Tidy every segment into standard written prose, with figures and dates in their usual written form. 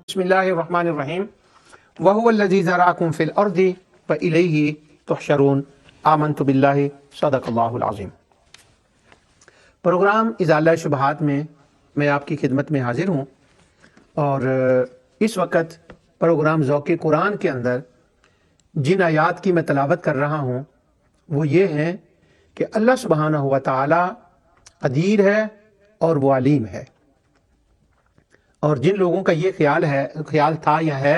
بسم اللہ الرحمن الرحیم وَهُوَ الَّذِي ذَرَأَكُمْ فِي الْأَرْضِ وَإِلَيْهِ تُحْشَرُونَ آمنت باللہ صدق اللہ العظیم۔ پروگرام ازالہ شبہات میں آپ کی خدمت میں حاضر ہوں، اور اس وقت پروگرام ذوق قرآن کے اندر جن آیات کی میں تلاوت کر رہا ہوں وہ یہ ہیں کہ اللہ سبحانہ و تعالی قدیر ہے اور وہ علیم ہے، اور جن لوگوں کا یہ خیال تھا یا ہے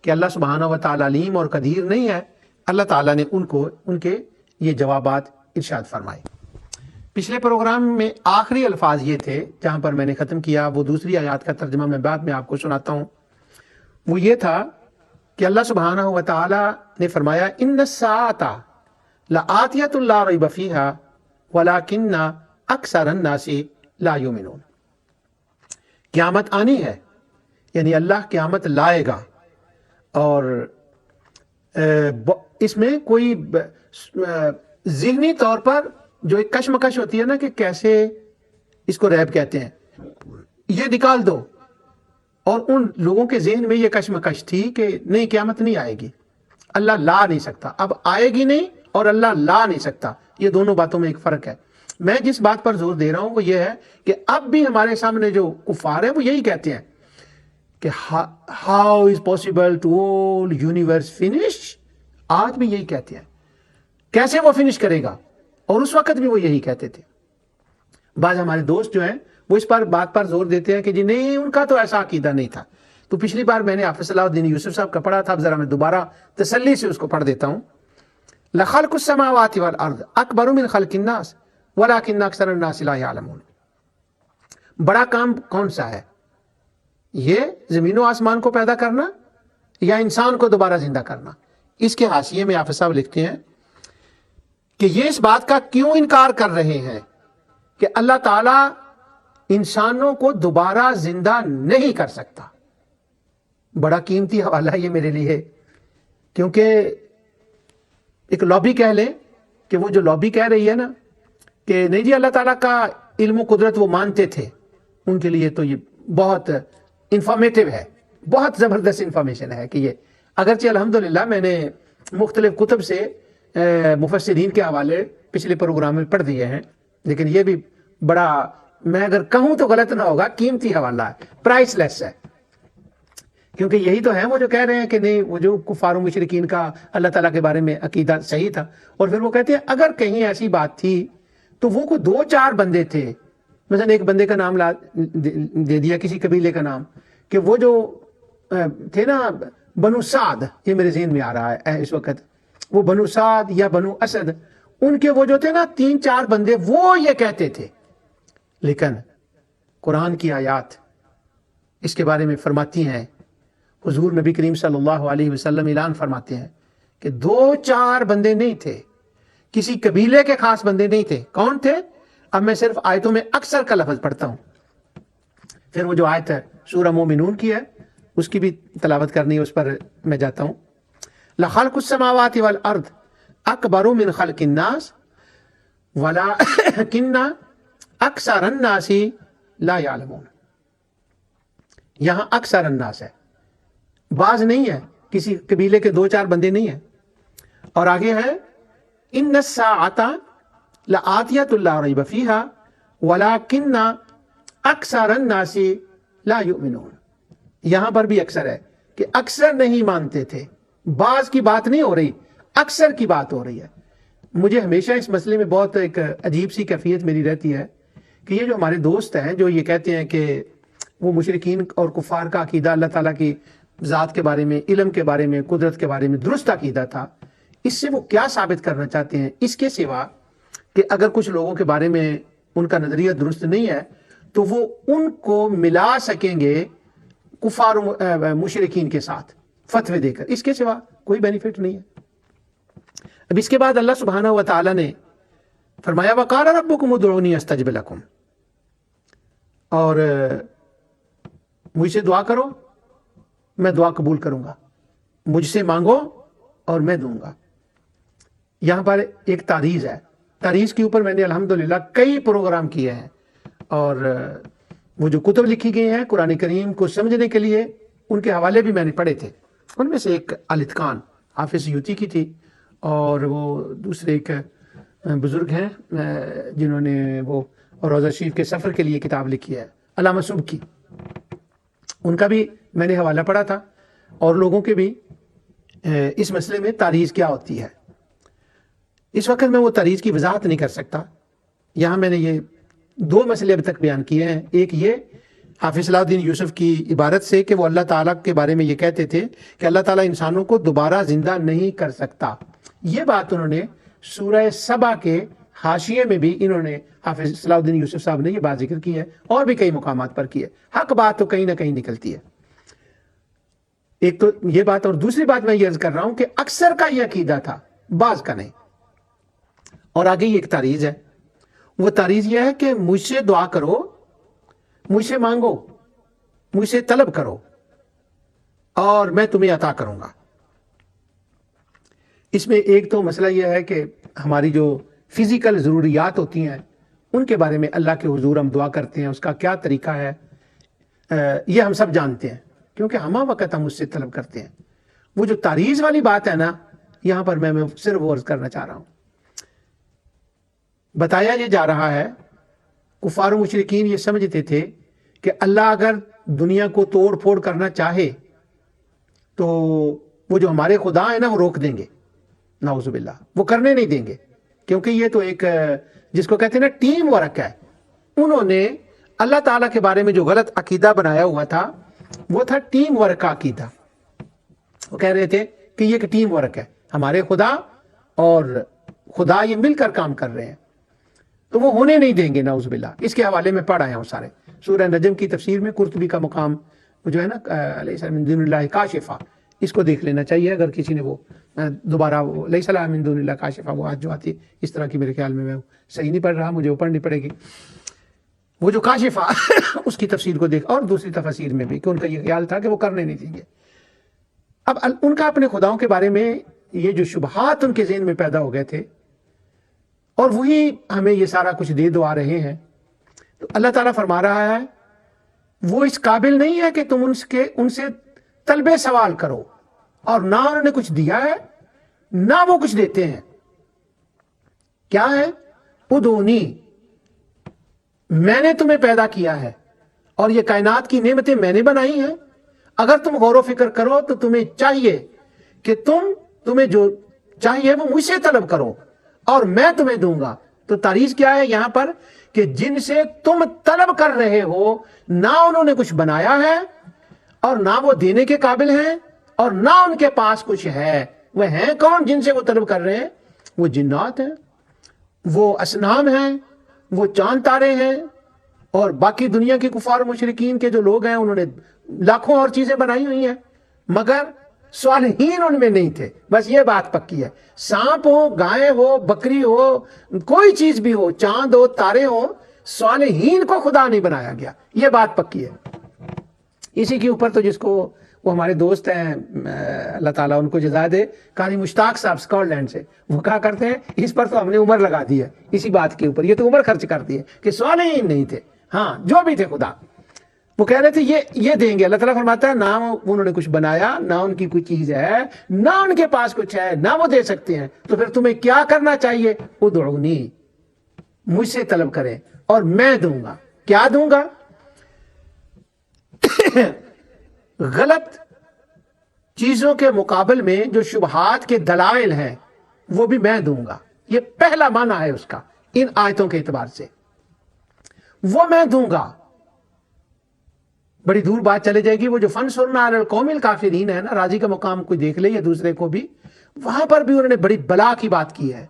کہ اللہ سبحانہ و تعالی علیم اور قدیر نہیں ہے، اللہ تعالیٰ نے ان کے یہ جوابات ارشاد فرمائے۔ پچھلے پروگرام میں آخری الفاظ یہ تھے جہاں پر میں نے ختم کیا، وہ دوسری آیات کا ترجمہ میں بعد میں آپ کو سناتا ہوں۔ وہ یہ تھا کہ اللہ سبحانہ و تعالی نے فرمایا ان الساعۃ لآتیۃ لا ریب فیہا ولکن اکثر الناس لا یؤمنون۔ قیامت آنی ہے، یعنی اللہ قیامت لائے گا، اور اس میں کوئی ذہنی طور پر جو ایک کشمکش ہوتی ہے نا کہ کیسے اس کو ریب کہتے ہیں، یہ نکال دو، اور ان لوگوں کے ذہن میں یہ کشمکش تھی کہ نہیں قیامت نہیں آئے گی، اللہ لا نہیں سکتا، اب آئے گی نہیں اور اللہ لا نہیں سکتا، یہ دونوں باتوں میں ایک فرق ہے۔ میں جس بات پر زور دے رہا ہوں وہ یہ ہے کہ اب بھی ہمارے سامنے جو کفار ہیں وہ یہی کہتے ہیں کہ how is possible two whole universe finish, آج بھی یہی کہتے ہیں، کیسے وہ فنش کرے گا، اور اس وقت بھی وہ یہی کہتے تھے۔ بعض ہمارے دوست جو ہیں وہ اس بات پر زور دیتے ہیں کہ جی نہیں، ان کا تو ایسا عقیدہ نہیں تھا۔ تو پچھلی بار میں نے حافظ صلاح الدین یوسف صاحب کا پڑھا تھا، اب ذرا میں دوبارہ تسلی سے اس کو پڑھ دیتا ہوں۔ لخلق السماوات والارض اکبر من خلق الناس ولکن اکثر الناس لا یعلمون۔ بڑا کام کون سا ہے، یہ زمین و آسمان کو پیدا کرنا یا انسان کو دوبارہ زندہ کرنا؟ اس کے حاشیے میں حافظ صاحب لکھتے ہیں کہ یہ اس بات کا کیوں انکار کر رہے ہیں کہ اللہ تعالیٰ انسانوں کو دوبارہ زندہ نہیں کر سکتا۔ بڑا قیمتی حوالہ ہے یہ میرے لیے، کیونکہ ایک لابی کہہ لیں کہ وہ جو لابی کہہ رہی ہے نا کہ نہیں جی اللہ تعالیٰ کا علم و قدرت وہ مانتے تھے، ان کے لیے تو یہ بہت انفارمیٹیو ہے، بہت زبردست انفارمیشن ہے کہ یہ اگرچہ الحمدللہ میں نے مختلف کتب سے مفسرین کے حوالے پچھلے پروگرام میں پڑھ دیے ہیں، لیکن یہ بھی بڑا، میں اگر کہوں تو غلط نہ ہوگا، قیمتی حوالہ ہے، پرائس لیس ہے، کیونکہ یہی تو ہے وہ جو کہہ رہے ہیں کہ نہیں، وہ جو کفار و مشرکین کا اللہ تعالیٰ کے بارے میں عقیدہ صحیح تھا، اور پھر وہ کہتے ہیں اگر کہیں ایسی بات تھی تو وہ کوئی 2-4 بندے تھے، مثلا ایک بندے کا نام دے دیا، کسی قبیلے کا نام، کہ وہ جو تھے نا بنو سعد، یہ میرے ذہن میں آ رہا ہے اس وقت، وہ بنو سعد یا بنو اسد، ان کے وہ جو تھے نا 3-4 بندے، وہ یہ کہتے تھے۔ لیکن قرآن کی آیات اس کے بارے میں فرماتی ہیں، حضور نبی کریم صلی اللہ علیہ وسلم اعلان فرماتے ہیں کہ 2-4 بندے نہیں تھے، کسی قبیلے کے خاص بندے نہیں تھے۔ کون تھے؟ اب میں صرف آیتوں میں اکثر کا لفظ پڑھتا ہوں، پھر وہ جو آیت ہے سورہ مومنون کی ہے اس کی بھی تلاوت کرنی ہے، اس پر میں جاتا ہوں۔ لخلق السماوات والارض اکبر من خلق الناس ولکن اکثر الناس لا یعلمون۔ یہاں اکثر الناس ہے، بعض نہیں ہے، کسی قبیلے کے 2-4 بندے نہیں ہیں۔ اور آگے ہے ان الساعۃ لآتیۃ لا ریب فیہا ولکن اکثر الناس لا یؤمنون۔ یہاں پر بھی اکثر ہے کہ اکثر نہیں مانتے تھے، بعض کی بات نہیں ہو رہی، اکثر کی بات ہو رہی ہے۔ مجھے ہمیشہ اس مسئلے میں بہت ایک عجیب سی کیفیت میری رہتی ہے کہ یہ جو ہمارے دوست ہیں جو یہ کہتے ہیں کہ وہ مشرکین اور کفار کا عقیدہ اللہ تعالیٰ کی ذات کے بارے میں، علم کے بارے میں، قدرت کے بارے میں درست عقیدہ تھا، اس سے وہ کیا ثابت کرنا چاہتے ہیں اس کے سوا کہ اگر کچھ لوگوں کے بارے میں ان کا نظریہ درست نہیں ہے تو وہ ان کو ملا سکیں گے کفار و مشرکین کے ساتھ فتوے دے کر، اس کے سوا کوئی بینیفٹ نہیں ہے۔ اب اس کے بعد اللہ سبحانہ و تعالی نے فرمایا وَقَالَ رَبُّكُمُ ادْعُونِي أَسْتَجِبْ لَكُمْ، اور مجھ سے دعا کرو میں دعا قبول کروں گا، مجھ سے مانگو اور میں دوں گا۔ یہاں پر ایک تعریض ہے، تعریض کے اوپر میں نے الحمدللہ کئی پروگرام کیے ہیں، اور وہ جو کتب لکھی گئی ہیں قرآن کریم کو سمجھنے کے لیے ان کے حوالے بھی میں نے پڑھے تھے. ان میں سے ایک الاتقان حافظ سیوطی کی تھی, اور وہ دوسرے ایک بزرگ ہیں جنہوں نے وہ روضہ شریف کے سفر کے لیے کتاب لکھی ہے, علامہ سبکی. ان کا بھی میں نے حوالہ پڑھا تھا, اور لوگوں کے بھی اس مسئلے میں تاریخ کیا ہوتی ہے. اس وقت میں وہ تاریخ کی وضاحت نہیں کر سکتا. یہاں میں نے یہ 2 مسئلے اب تک بیان کیے ہیں. ایک یہ حافظ صلاح الدین یوسف کی عبارت سے کہ وہ اللہ تعالیٰ کے بارے میں یہ کہتے تھے کہ اللہ تعالیٰ انسانوں کو دوبارہ زندہ نہیں کر سکتا. یہ بات انہوں نے سورہ سبا کے حاشیے میں بھی انہوں نے حافظ صلاح الدین یوسف صاحب نے یہ بات ذکر کی ہے, اور بھی کئی مقامات پر کی ہے. حق بات تو کہیں نہ کہیں نکلتی ہے. ایک تو یہ بات, اور دوسری بات میں یہ عرض کر رہا ہوں کہ اکثر کا یہ عقیدہ تھا, بعض کا نہیں. اور آگے یہ ایک تعریض ہے. وہ تعریض یہ ہے کہ مجھ سے دعا کرو, مجھ سے مانگو, مجھ سے طلب کرو, اور میں تمہیں عطا کروں گا. اس میں ایک تو مسئلہ یہ ہے کہ ہماری جو فزیکل ضروریات ہوتی ہیں ان کے بارے میں اللہ کے حضور ہم دعا کرتے ہیں, اس کا کیا طریقہ ہے یہ ہم سب جانتے ہیں, کیونکہ ہمہ وقت ہم اس سے طلب کرتے ہیں. وہ جو تعریض والی بات ہے نا, یہاں پر میں صرف عرض کرنا چاہ رہا ہوں. بتایا یہ جا رہا ہے کفار و مشرکین یہ سمجھتے تھے کہ اللہ اگر دنیا کو توڑ پھوڑ کرنا چاہے تو وہ جو ہمارے خدا ہیں نا وہ روک دیں گے, نعوذ باللہ, وہ کرنے نہیں دیں گے, کیونکہ یہ تو ایک جس کو کہتے ہیں نا ٹیم ورک ہے. انہوں نے اللہ تعالیٰ کے بارے میں جو غلط عقیدہ بنایا ہوا تھا وہ تھا ٹیم ورک کا عقیدہ. وہ کہہ رہے تھے کہ یہ ایک ٹیم ورک ہے, ہمارے خدا اور خدا یہ مل کر کام کر رہے ہیں, تو وہ ہونے نہیں دیں گے, نعوذ باللہ. اس کے حوالے میں پڑھ آیا ہوں سارے. سورہ نجم کی تفسیر میں قرطبی کا مقام جو ہے نا, لیس من دون اللہ کاشفہ, اس کو دیکھ لینا چاہیے اگر کسی نے وہ دوبارہ لیس من دون اللہ کاشفہ وہ آج جو آتی اس طرح کی, میرے خیال میں صحیح نہیں پڑھ رہا, مجھے وہ پڑھنی پڑے گی. وہ جو کاشفہ اس کی تفسیر کو دیکھ, اور دوسری تفسیر میں بھی کہ ان کا یہ خیال تھا کہ وہ کرنے نہیں دیں گے. اب ان کا اپنے خداؤں کے بارے میں یہ جو شبہات ان کے ذہن میں پیدا ہو گئے تھے, اور وہی ہمیں یہ سارا کچھ دے دو آ رہے ہیں, تو اللہ تعالیٰ فرما رہا ہے وہ اس قابل نہیں ہے کہ تم ان سے طلب سوال کرو, اور نہ انہوں نے کچھ دیا ہے نہ وہ کچھ دیتے ہیں. کیا ہے؟ ادعونی, میں نے تمہیں پیدا کیا ہے اور یہ کائنات کی نعمتیں میں نے بنائی ہیں. اگر تم غور و فکر کرو تو تمہیں چاہیے کہ تمہیں جو چاہیے وہ مجھ سے طلب کرو اور میں تمہیں دوں گا. تو تعریض کیا ہے یہاں پر کہ جن سے تم طلب کر رہے ہو نہ انہوں نے کچھ بنایا ہے اور نہ وہ دینے کے قابل ہیں اور نہ ان کے پاس کچھ ہے. وہ ہیں کون جن سے وہ طلب کر رہے ہیں؟ وہ جنات ہیں, وہ اصنام ہیں, وہ چاند تارے ہیں, اور باقی دنیا کے کفار و مشرکین کے جو لوگ ہیں انہوں نے لاکھوں اور چیزیں بنائی ہوئی ہیں, مگر صالحین ان میں نہیں تھے. بس یہ بات پکی ہے. سانپ ہو, گائے ہو, بکری ہو, کوئی چیز بھی ہو, چاند ہو, تارے ہو, صالحین کو خدا نہیں بنایا گیا. یہ بات پکی ہے. اسی کے اوپر تو جس کو وہ ہمارے دوست ہیں اللہ تعالیٰ ان کو جزا دے, قاری مشتاق صاحب اسکاٹ لینڈ سے, وہ کہا کرتے ہیں اس پر تو ہم نے عمر لگا دی ہے, اسی بات کے اوپر یہ تو عمر خرچ کر دی ہے کہ صالحین نہیں تھے. ہاں جو بھی تھے خدا, وہ کہہ رہے تھے یہ دیں گے. اللہ تعالیٰ فرماتا ہے نہ انہوں نے کچھ بنایا, نہ ان کی کوئی چیز ہے, نہ ان کے پاس کچھ ہے, نہ وہ دے سکتے ہیں. تو پھر تمہیں کیا کرنا چاہیے؟ ادعونی, مجھ سے طلب کریں اور میں دوں گا. کیا دوں گا؟ غلط چیزوں کے مقابل میں جو شبہات کے دلائل ہیں وہ بھی میں دوں گا. یہ پہلا معنی ہے اس کا ان آیتوں کے اعتبار سے, وہ میں دوں گا. بڑی دور بات چلے جائے گی. وہ جو فنصرنا علی القوم الکافرین ہے نا, راضی کا مقام کوئی دیکھ لے یا دوسرے کو بھی, وہاں پر بھی انہوں نے بڑی بلا کی بات کی ہے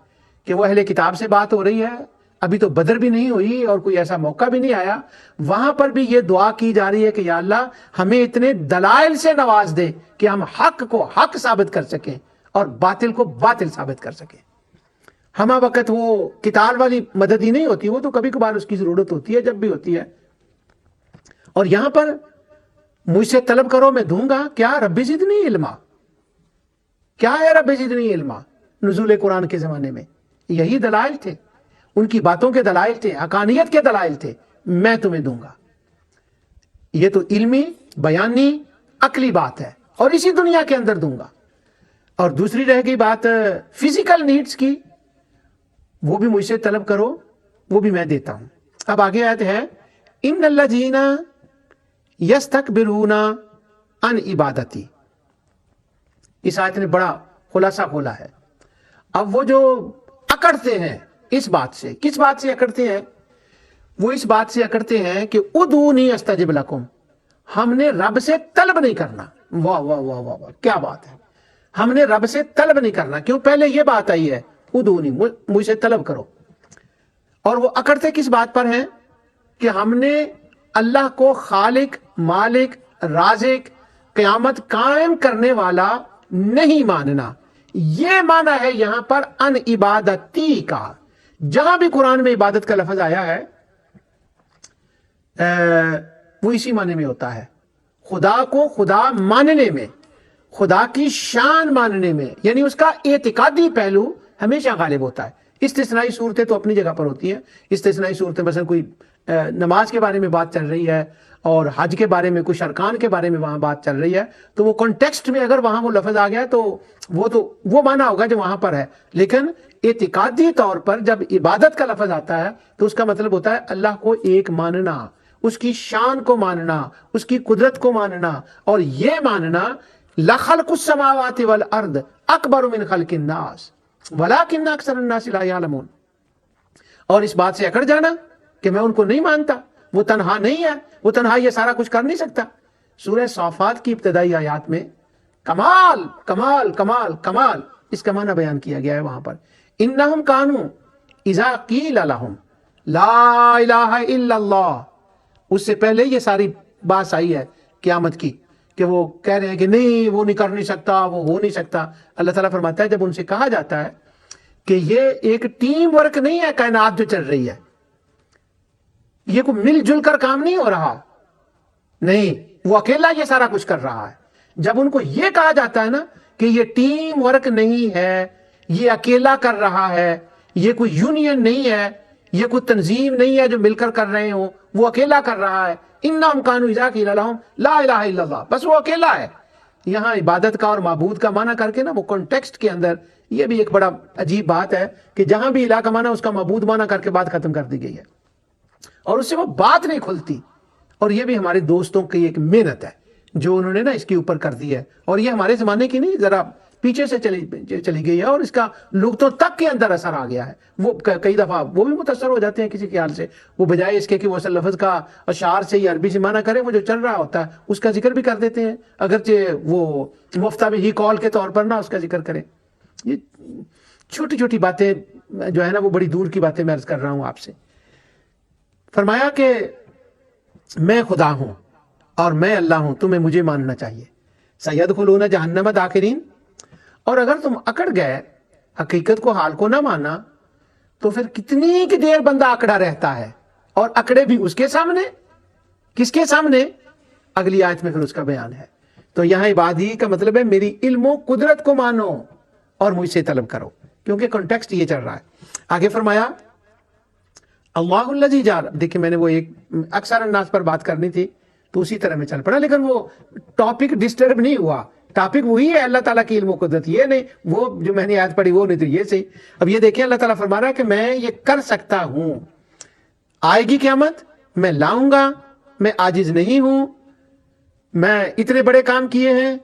کہ وہ اہل کتاب سے بات ہو رہی ہے, ابھی تو بدر بھی نہیں ہوئی اور کوئی ایسا موقع بھی نہیں آیا. وہاں پر بھی یہ دعا کی جا رہی ہے کہ یا اللہ ہمیں اتنے دلائل سے نواز دے کہ ہم حق کو حق ثابت کر سکیں اور باطل کو باطل ثابت کر سکیں. ہمہ وقت وہ قتال والی مدد ہی نہیں ہوتی, وہ تو کبھی کبھار اس کی ضرورت ہوتی ہے, جب بھی ہوتی ہے. اور یہاں پر مجھ سے طلب کرو میں دوں گا. کیا؟ رب زدنی علما. کیا ہے رب زدنی علما؟ نزول قرآن کے زمانے میں یہی دلائل تھے, ان کی باتوں کے دلائل تھے, حقانیت کے دلائل تھے. میں تمہیں دوں گا. یہ تو علمی, بیانی عقلی بات ہے اور اسی دنیا کے اندر دوں گا. اور دوسری رہ گئی بات فزیکل نیڈس کی, وہ بھی مجھ سے طلب کرو, وہ بھی میں دیتا ہوں. اب آگے آیت ہے ان الذین یستکبرون عن عبادتی. اس آیت نے بڑا خلاصہ کھولا ہے. اب وہ جو اکڑتے ہیں اس بات سے, کس بات سے اکڑتے ہیں؟ وہ اس بات سے اکڑتے ہیں کہ ادعونی استجب لکم, ہم نے رب سے طلب نہیں کرنا. واہ واہ واہ واہ واہ, کیا بات ہے, ہم نے رب سے طلب نہیں کرنا. کیوں؟ پہلے یہ بات آئی ہے ادعونی, مجھ سے طلب کرو. اور وہ اکڑتے کس بات پر ہیں کہ ہم نے اللہ کو خالق, مالک, رازق, قیامت قائم کرنے والا نہیں ماننا. یہ مانا ہے یہاں پر ان عبادتی کا. جہاں بھی قرآن میں عبادت کا لفظ آیا ہے وہ اسی معنی میں ہوتا ہے, خدا کو خدا ماننے میں, خدا کی شان ماننے میں, یعنی اس کا اعتقادی پہلو ہمیشہ غالب ہوتا ہے. استثنائی صورتیں تو اپنی جگہ پر ہوتی ہیں. استثنائی صورتیں مثلا کوئی نماز کے بارے میں بات چل رہی ہے اور حج کے بارے میں, کچھ ارکان کے بارے میں وہاں بات چل رہی ہے, تو وہ کانٹیکسٹ میں اگر وہاں وہ لفظ آ گیا تو وہ مانا ہوگا جو وہاں پر ہے. لیکن اعتقادی طور پر جب عبادت کا لفظ آتا ہے تو اس کا مطلب ہوتا ہے اللہ کو ایک ماننا, اس کی شان کو ماننا, اس کی قدرت کو ماننا, اور یہ ماننا لخلق السماوات والارض اکبر من خلق الناس ولکن اکثر الناس لا یعلمون. اور اس بات سے اکڑ جانا کہ میں ان کو نہیں مانتا, وہ تنہا نہیں ہے, وہ تنہا یہ سارا کچھ کر نہیں سکتا. سورہ صافات کی ابتدائی آیات میں کمال کمال کمال کمال اس کا معنی بیان کیا گیا ہے وہاں پر. انہم کانوا اذا قیل لہم لا الہ الا اللہ. اس سے پہلے یہ ساری بات آئی ہے قیامت کی کہ وہ کہہ رہے ہیں کہ نہیں, وہ نہیں کر نہیں سکتا, وہ ہو نہیں سکتا. اللہ تعالیٰ فرماتا ہے جب ان سے کہا جاتا ہے کہ یہ ایک ٹیم ورک نہیں ہے کائنات جو چل رہی ہے, یہ کوئی مل جل کر کام نہیں ہو رہا, نہیں, وہ اکیلا یہ سارا کچھ کر رہا ہے. جب ان کو یہ کہا جاتا ہے نا کہ یہ ٹیم ورک نہیں ہے, یہ اکیلا کر رہا ہے, یہ کوئی یونین نہیں ہے, یہ کوئی تنظیم نہیں ہے جو مل کر رہے ہوں, وہ اکیلا کر رہا ہے. انہم کانوا اذا قیل لہم لا الہ الا اللہ, بس وہ اکیلا ہے. یہاں عبادت کا اور معبود کا معنی کر کے نا وہ کانٹیکسٹ کے اندر یہ بھی ایک بڑا عجیب بات ہے کہ جہاں بھی الہ کا معنی اس کا معبود معنی کر کے بات ختم کر دی گئی ہے اور اس سے وہ بات نہیں کھلتی. اور یہ بھی ہمارے دوستوں کی ایک محنت ہے جو انہوں نے نا اس کے اوپر کر دی ہے, اور یہ ہمارے زمانے کی نہیں, ذرا پیچھے سے چلی گئی ہے اور اس کا لغتوں تک کے اندر اثر آ گیا ہے. وہ کئی دفعہ وہ بھی متاثر ہو جاتے ہیں کسی خیال سے, وہ بجائے اس کے کہ وہ اصل لفظ کا اشعار سے یا عربی سے معنی کریں, وہ جو چل رہا ہوتا ہے اس کا ذکر بھی کر دیتے ہیں, اگرچہ وہ مفتہ بھی ہی کال کے طور پر نا اس کا ذکر کریں. یہ چھوٹی چھوٹی باتیں جو ہے نا وہ بڑی دور کی باتیں میں عرض کر رہا ہوں آپ سے. فرمایا کہ میں خدا ہوں اور میں اللہ ہوں, تمہیں مجھے ماننا چاہیے. سیدخلون جہنم داخرین. اور اگر تم اکڑ گئے, حقیقت کو, حال کو نہ مانا, تو پھر کتنی کی دیر بندہ اکڑا رہتا ہے, اور اکڑے بھی اس کے سامنے. کس کے سامنے؟ اگلی آیت میں پھر اس کا بیان ہے. تو یہاں عبادی کا مطلب ہے میری علم و قدرت کو مانو اور مجھ سے طلب کرو, کیونکہ کنٹیکسٹ یہ چل رہا ہے. آگے فرمایا اللہ الذی جعل. دیکھیں میں نے وہ ایک اکثر الناس پر بات کرنی تھی تو اسی طرح میں چل پڑا, لیکن وہ ٹاپک ڈسٹرب نہیں ہوا. ٹاپک وہی ہے اللہ تعالیٰ کی علم و قدرت, یہ نہیں وہ جو میں نے آیت پڑھی وہ نہیں, تو یہ صحیح. اب یہ دیکھیں اللہ تعالیٰ فرما رہا ہے کہ میں یہ کر سکتا ہوں, آئے گی قیامت, میں لاؤں گا, میں عاجز نہیں ہوں, میں اتنے بڑے کام کیے ہیں,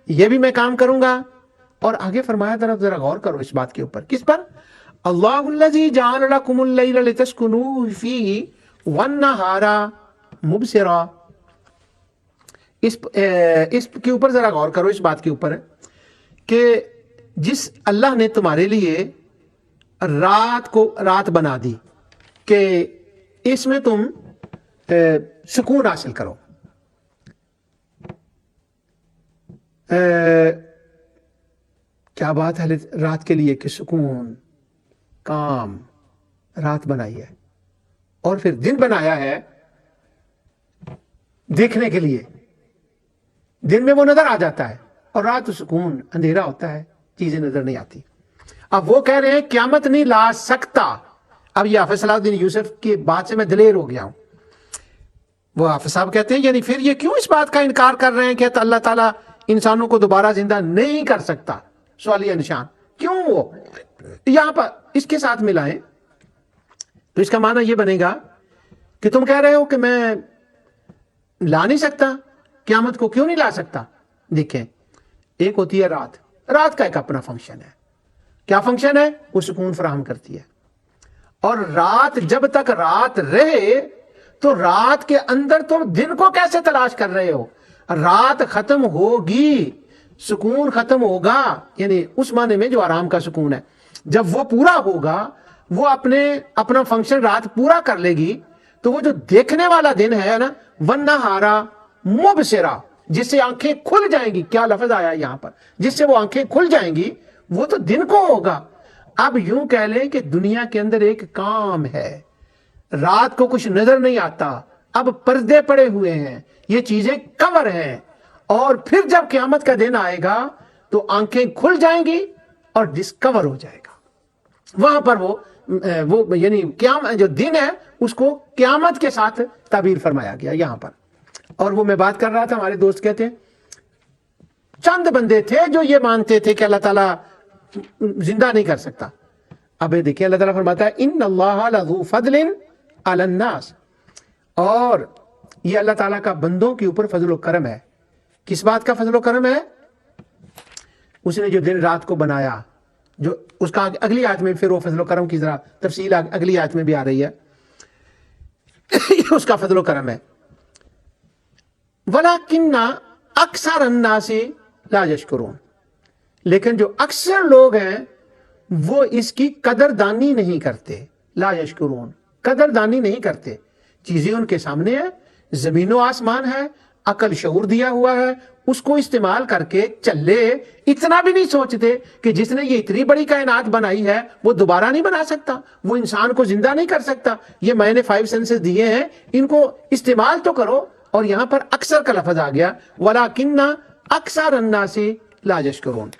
یہ بھی میں کام کروں گا. اور آگے فرمایا ذرا غور کرو اس بات کے اوپر. کس پر؟ اللہ الذی جعل لکم اللیل لتسکنوا فیہ والنہار مبصرا. اس کے اوپر ذرا غور کرو, اس بات کے اوپر کہ جس اللہ نے تمہارے لیے رات کو رات بنا دی کہ اس میں تم سکون حاصل کرو. کیا بات ہے رات کے لیے کہ سکون, کام, رات بنائی ہے, اور پھر دن بنایا ہے دیکھنے کے لیے. دن میں وہ نظر آ جاتا ہے اور رات سکون, اندھیرا ہوتا ہے, چیزیں نظر نہیں آتی. اب وہ کہہ رہے ہیں قیامت نہیں لا سکتا. اب یہ حافظ صلاح الدین یوسف کی بات سے میں دلیر ہو گیا ہوں. وہ حافظ صاحب کہتے ہیں یعنی پھر یہ کیوں اس بات کا انکار کر رہے ہیں کہ اللہ تعالیٰ انسانوں کو دوبارہ زندہ نہیں کر سکتا؟ سوالیہ نشان. کیوں؟ وہ یہاں پر اس کے ساتھ ملائیں تو اس کا معنی یہ بنے گا کہ تم کہہ رہے ہو کہ میں لا نہیں سکتا، قیامت کو کیوں نہیں لا سکتا؟ دیکھیں، ایک ہوتی ہے رات کا ایک اپنا فنکشن ہے. کیا فنکشن ہے؟ وہ سکون فراہم کرتی ہے. اور رات جب تک رات رہے تو رات کے اندر تم دن کو کیسے تلاش کر رہے ہو؟ رات ختم ہوگی، سکون ختم ہوگا، یعنی اس معنی میں جو آرام کا سکون ہے. جب وہ پورا ہوگا، وہ اپنا فنکشن رات پورا کر لے گی، تو وہ جو دیکھنے والا دن ہے نا، وَالنَّهَارَ مُبْصِرًا، جس سے آنکھیں کھل جائیں گی. کیا لفظ آیا یہاں پر؟ جس سے وہ آنکھیں کھل جائیں گی، وہ تو دن کو ہوگا. اب یوں کہہ لیں کہ دنیا کے اندر ایک کام ہے، رات کو کچھ نظر نہیں آتا، اب پردے پڑے ہوئے ہیں، یہ چیزیں کور ہیں، اور پھر جب قیامت کا دن آئے گا تو آنکھیں کھل جائیں گی اور ڈسکور ہو جائے گا. وہاں پر وہ یعنی قیامت جو دن ہے اس کو قیامت کے ساتھ تعبیر فرمایا گیا یہاں پر. اور وہ میں بات کر رہا تھا، ہمارے دوست کہتے ہیں چند بندے تھے جو یہ مانتے تھے کہ اللہ تعالیٰ زندہ نہیں کر سکتا. اب دیکھیں اللہ تعالیٰ فرماتا ہے ان اللہ لذو فضل علی الناس، اور یہ اللہ تعالیٰ کا بندوں کے اوپر فضل و کرم ہے. کس بات کا فضل و کرم ہے؟ اس نے جو دن رات کو بنایا، جو اس کا اگلی آیت میں پھر وہ فضل و کرم کی ذرا تفصیل اگلی آیت میں بھی آ رہی ہے، اس کا فضل و کرم ہے. وَلَكِنَّ أَكْثَرَ النَّاسِ لَا يَشْكُرُونَ، لیکن جو اکثر لوگ ہیں وہ اس کی قدردانی نہیں کرتے. لا یشکرون، قدردانی نہیں کرتے. چیزیں ان کے سامنے ہیں، زمین و آسمان ہے، عقل شعور دیا ہوا ہے، اس کو استعمال کر کے چلے. اتنا بھی نہیں سوچتے کہ جس نے یہ اتنی بڑی کائنات بنائی ہے وہ دوبارہ نہیں بنا سکتا، وہ انسان کو زندہ نہیں کر سکتا. یہ میں نے 5 سینسز دیے ہیں، ان کو استعمال تو کرو. اور یہاں پر اکثر کا لفظ آ گیا، وَلَكِنَّ أَكْثَرَ النَّاسِ لَا يَشْكُرُونَ.